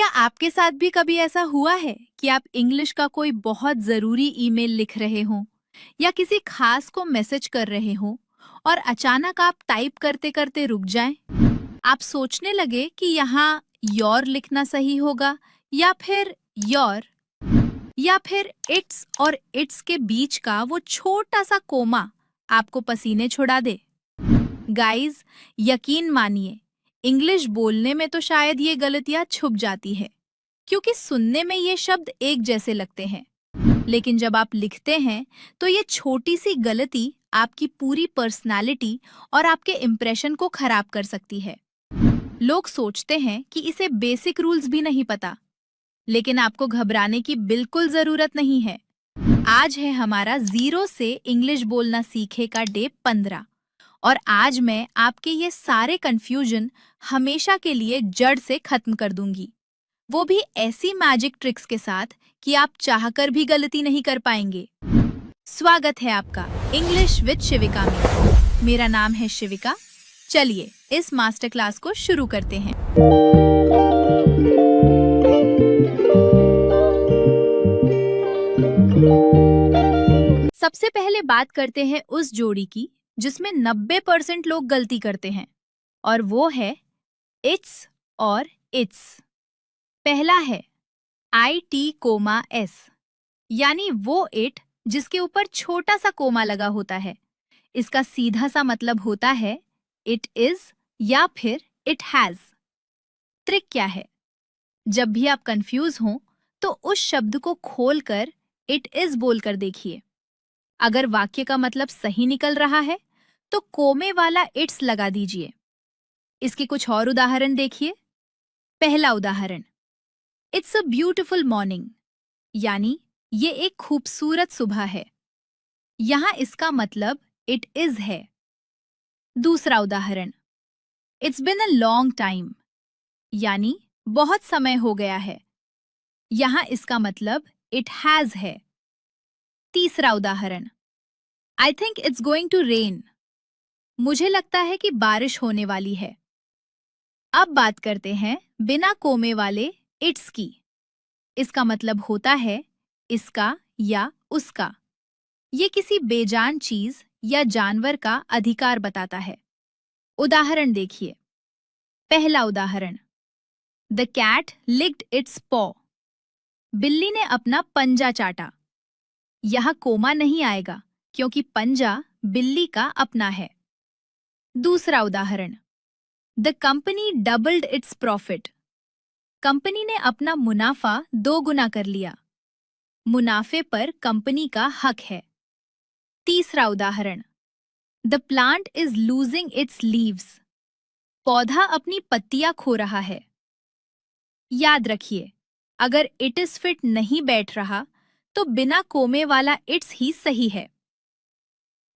क्या आपके साथ भी कभी ऐसा हुआ है कि आप इंग्लिश का कोई बहुत ज़रूरी ईमेल लिख रहे हों या किसी खास को मैसेज कर रहे हों और अचानक आप टाइप करते-करते रुक जाएं? आप सोचने लगे कि यहाँ योर लिखना सही होगा या फिर योर या फिर इट्स और इट्स के बीच का वो छोटा सा कोमा आपको पसीने छुड़ा दे। गाइस, यकीन मानिए, इंग्लिश बोलने में तो शायद ये गलतियां छुप जाती है क्योंकि सुनने में ये शब्द एक जैसे लगते हैं, लेकिन जब आप लिखते हैं तो ये छोटी सी गलती आपकी पूरी पर्सनालिटी और आपके इम्प्रेशन को खराब कर सकती है। लोग सोचते हैं कि इसे बेसिक रूल्स भी नहीं पता, लेकिन आपको घबराने की बिल्कुल जरूरत नहीं है। आज है हमारा जीरो से इंग्लिश बोलना सीखे का डे 15 और आज मैं आपके ये सारे कंफ्यूजन हमेशा के लिए जड़ से खत्म कर दूंगी, वो भी ऐसी मैजिक ट्रिक्स के साथ कि आप चाहकर भी गलती नहीं कर पाएंगे। स्वागत है आपका इंग्लिश विद शिविका में। मेरा नाम है शिविका। चलिए इस मास्टर क्लास को शुरू करते हैं। सबसे पहले बात करते हैं उस जोड़ी की जिसमें 90% लोग गलती करते हैं, और वो है इट्स और इट्स। पहला है IT, यानी वो इट जिसके ऊपर छोटा सा कोमा लगा होता है। इसका सीधा सा मतलब होता है इट इज या फिर इट हैज। ट्रिक क्या है? जब भी आप कंफ्यूज हों तो उस शब्द को खोलकर इट इज बोलकर देखिए। अगर वाक्य का मतलब सही निकल रहा है तो कोमे वाला इट्स लगा दीजिए। इसके कुछ और उदाहरण देखिए। पहला उदाहरण, इट्स अ ब्यूटिफुल मॉर्निंग, यानी ये एक खूबसूरत सुबह है। यहां इसका मतलब इट इज है। दूसरा उदाहरण, it's been a long time, यानी बहुत समय हो गया है। यहां इसका मतलब इट हैज है। तीसरा उदाहरण, I think it's going to rain, मुझे लगता है कि बारिश होने वाली है। अब बात करते हैं बिना कोमे वाले इट्स की। इसका मतलब होता है इसका या उसका। ये किसी बेजान चीज या जानवर का अधिकार बताता है। उदाहरण देखिए। पहला उदाहरण, द कैट लिक्ड इट्स पॉ, बिल्ली ने अपना पंजा चाटा। यह कोमा नहीं आएगा क्योंकि पंजा बिल्ली का अपना है। दूसरा उदाहरण, the company doubled its profit, company ने अपना मुनाफा 2 गुना कर लिया। मुनाफे पर कंपनी का हक है। तीसरा उदाहरण, the plant is losing its leaves, पौधा अपनी पत्तियां खो रहा है। याद रखिए, अगर इट इज फिट नहीं बैठ रहा तो बिना कोमे वाला इट्स ही सही है।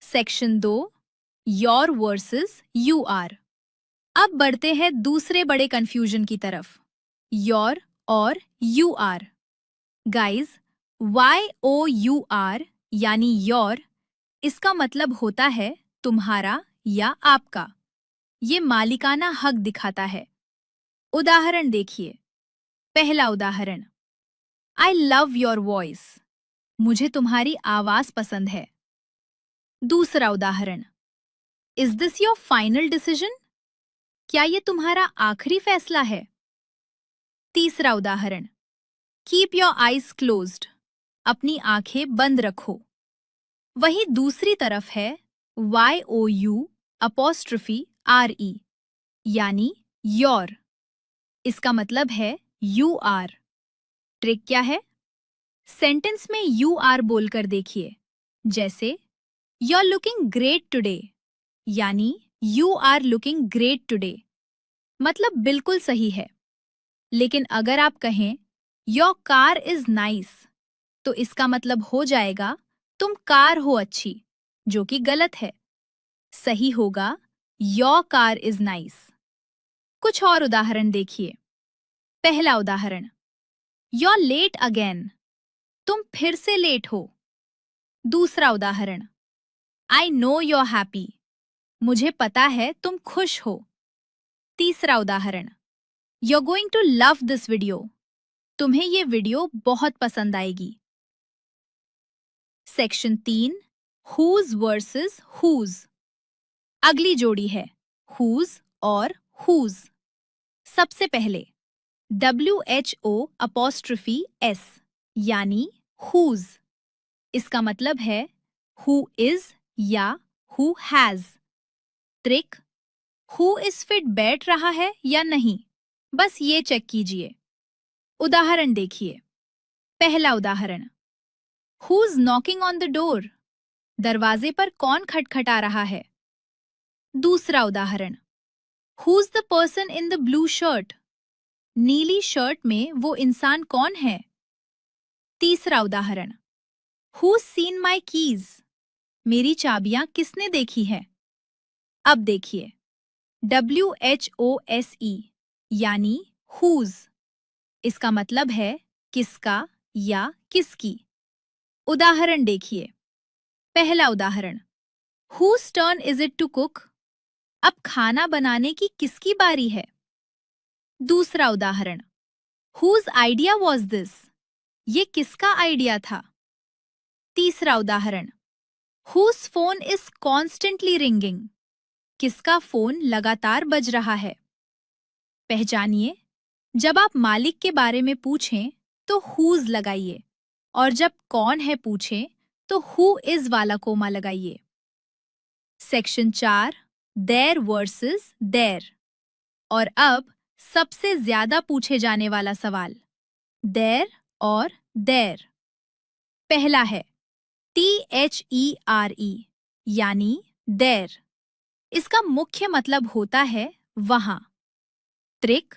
Section 2, your versus you're. अब बढ़ते हैं दूसरे बड़े कंफ्यूजन की तरफ, योर और यू आर। गाइज, YOUR यानी योर, इसका मतलब होता है तुम्हारा या आपका। ये मालिकाना हक दिखाता है। उदाहरण देखिए। पहला उदाहरण, आई लव योर वॉइस, मुझे तुम्हारी आवाज पसंद है। दूसरा उदाहरण, is this your final decision, क्या ये तुम्हारा आखिरी फैसला है? तीसरा उदाहरण, कीप योर आईज क्लोज्ड, अपनी आंखें बंद रखो। वहीं दूसरी तरफ है YOURE, यानी योर। इसका मतलब है यू आर। ट्रिक क्या है? सेंटेंस में यू आर बोलकर देखिए। जैसे, you are looking great today, यानी you are looking great today, मतलब बिल्कुल सही है। लेकिन अगर आप कहें योर कार इज नाइस, तो इसका मतलब हो जाएगा तुम कार हो अच्छी, जो कि गलत है। सही होगा योर कार इज नाइस। कुछ और उदाहरण देखिए। पहला उदाहरण, योर लेट अगेन, तुम फिर से लेट हो। दूसरा उदाहरण, आई नो योर हैप्पी, मुझे पता है तुम खुश हो। तीसरा उदाहरण, you are going to love this video, तुम्हें ये वीडियो बहुत पसंद आएगी। Section 3 who's versus whose. अगली जोड़ी है हुज और हुज। सबसे पहले WHO' यानी हुज। इसका मतलब है हु इज या who has. Trick, who is fit बैठ रहा है या नहीं, बस ये चेक कीजिए। उदाहरण देखिए। पहला उदाहरण, who's knocking on the door. दरवाजे पर कौन खटखटा रहा है। दूसरा उदाहरण, who's the person in the blue shirt. नीली शर्ट में वो इंसान कौन है। तीसरा उदाहरण, हुज सीन माई कीज। मेरी चाबियां किसने देखी है। अब देखिए, WHOSE यानी हुज। इसका मतलब है किसका या किसकी। उदाहरण देखिए। पहला उदाहरण, whose turn is it to cook. अब खाना बनाने की किसकी बारी है। दूसरा उदाहरण, हुज आइडिया वॉज दिस। ये किसका आइडिया था। तीसरा उदाहरण, whose phone is constantly ringing. किसका फोन लगातार बज रहा है। पहचानिए, जब आप मालिक के बारे में पूछें तो हुज लगाइए और जब कौन है पूछें तो हु इज वाला कोमा लगाइए। Section 4 there versus their. और अब सबसे ज्यादा पूछे जाने वाला सवाल, देयर और देयर। पहला है THERE यानी देयर। इसका मुख्य मतलब होता है वहां। ट्रिक,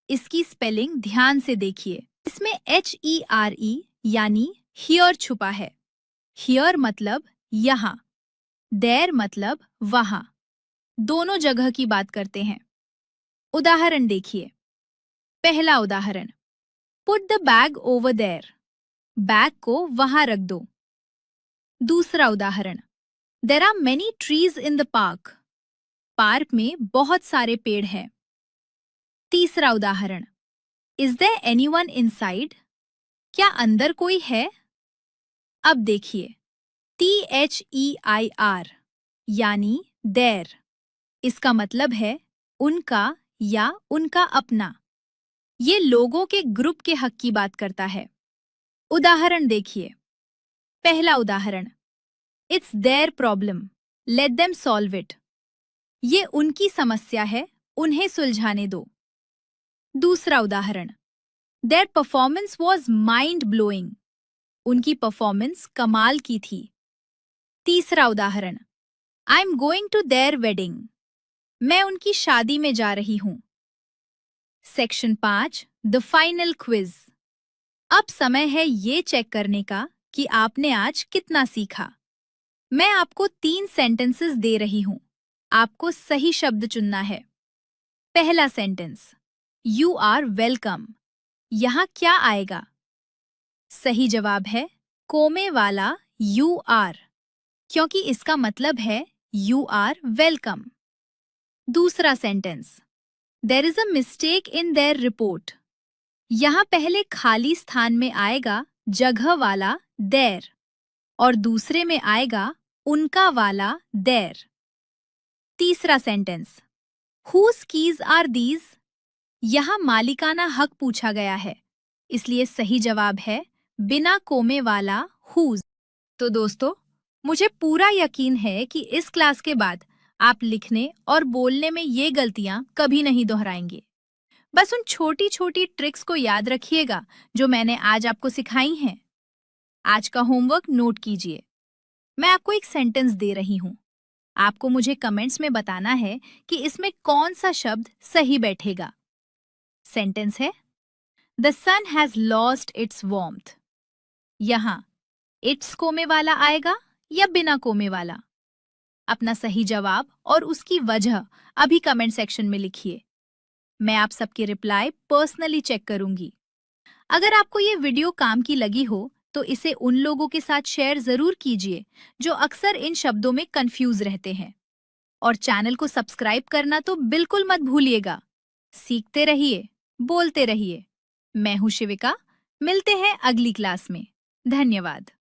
इसकी स्पेलिंग ध्यान से देखिए। इसमें HERE यानी हियर छुपा है। हियर मतलब यहां, देयर मतलब वहां। दोनों जगह की बात करते हैं। उदाहरण देखिए। पहला उदाहरण, put the bag over there. Bag को वहां रख दो। दूसरा उदाहरण, there are many trees in the park. Park में बहुत सारे पेड़ हैं। तीसरा उदाहरण, इज देयर एनीवन इनसाइड। क्या अंदर कोई है। अब देखिए, THEIR यानी देयर। इसका मतलब है उनका या उनका अपना। ये लोगों के ग्रुप के हक की बात करता है। उदाहरण देखिए। पहला उदाहरण, it's their problem, let them solve it. ये उनकी समस्या है, उन्हें सुलझाने दो। दूसरा उदाहरण, their performance was mind blowing. उनकी परफॉर्मेंस कमाल की थी। तीसरा उदाहरण, I am going to their wedding. मैं उनकी शादी में जा रही हूं। Section 5 the final quiz. अब समय है ये चेक करने का कि आपने आज कितना सीखा। मैं आपको 3 सेंटेंसेस दे रही हूं। आपको सही शब्द चुनना है। पहला सेंटेंस, यू आर वेलकम। यहां क्या आएगा। सही जवाब है कोमे वाला यू आर, क्योंकि इसका मतलब है यू आर वेलकम। दूसरा sentence, there is a mistake in their report. यहां पहले खाली स्थान में आएगा जगह वाला देयर और दूसरे में आएगा उनका वाला देयर। तीसरा sentence, whose keys are these. यहां मालिकाना हक पूछा गया है, इसलिए सही जवाब है बिना कोमे वाला हुज। तो दोस्तों, मुझे पूरा यकीन है कि इस क्लास के बाद आप लिखने और बोलने में ये गलतियां कभी नहीं दोहराएंगे। बस उन छोटी छोटी ट्रिक्स को याद रखिएगा जो मैंने आज आपको सिखाई हैं। आज का होमवर्क नोट कीजिए। मैं आपको एक सेंटेंस दे रही हूं। आपको मुझे कमेंट्स में बताना है कि इसमें कौन सा शब्द सही बैठेगा। सेंटेंस है, the sun has lost its warmth. यहां इट्स कोमे वाला आएगा या बिना कोमे वाला। अपना सही जवाब और उसकी वजह अभी कमेंट सेक्शन में लिखिए। मैं आप सबके रिप्लाई पर्सनली चेक करूंगी। अगर आपको ये वीडियो काम की लगी हो तो इसे उन लोगों के साथ शेयर जरूर कीजिए जो अक्सर इन शब्दों में कंफ्यूज रहते हैं। और चैनल को सब्सक्राइब करना तो बिल्कुल मत भूलिएगा। सीखते रहिए, बोलते रहिए। मैं हूं शिविका। मिलते हैं अगली क्लास में। धन्यवाद।